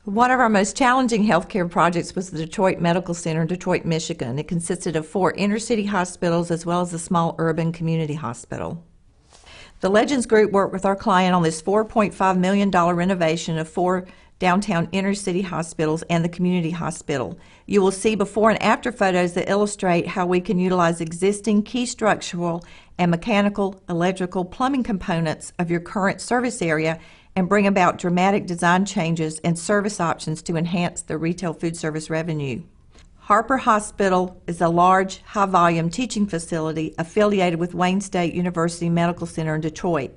One of our most challenging healthcare projects was the Detroit Medical Center in Detroit, Michigan. It consisted of 4 inner-city hospitals as well as a small urban community hospital. The Legends Group worked with our client on this $4.5 million renovation of 4 downtown inner-city hospitals and the community hospital. You will see before and after photos that illustrate how we can utilize existing key structural and mechanical, electrical, plumbing components of your current service area and bring about dramatic design changes and service options to enhance the retail food service revenue. Harper Hospital is a large, high-volume teaching facility affiliated with Wayne State University Medical Center in Detroit.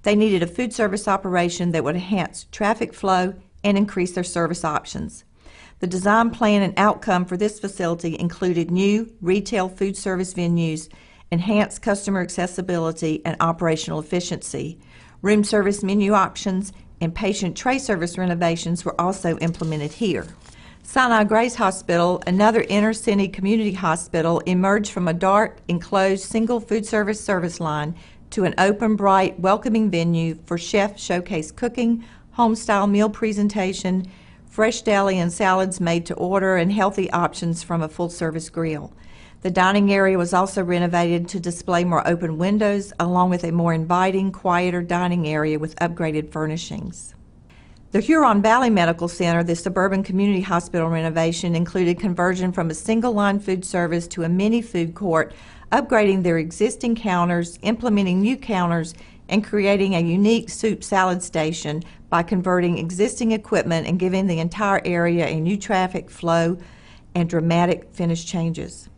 They needed a food service operation that would enhance traffic flow and increase their service options. The design plan and outcome for this facility included new retail food service venues, enhanced customer accessibility and operational efficiency. Room service menu options and patient tray service renovations were also implemented here. Sinai Grace Hospital, another inner-city community hospital, emerged from a dark, enclosed single food service line to an open, bright, welcoming venue for chef showcase cooking, home-style meal presentation, fresh deli and salads made to order, and healthy options from a full-service grill. The dining area was also renovated to display more open windows, along with a more inviting, quieter dining area with upgraded furnishings. The Huron Valley Medical Center, the suburban community hospital renovation, included conversion from a single-line food service to a mini food court, upgrading their existing counters, implementing new counters, and creating a unique soup salad station by converting existing equipment and giving the entire area a new traffic flow and dramatic finish changes.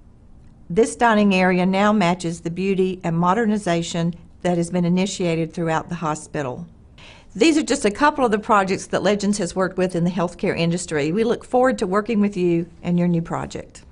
This dining area now matches the beauty and modernization that has been initiated throughout the hospital. These are just a couple of the projects that Legends has worked with in the healthcare industry. We look forward to working with you and your new project.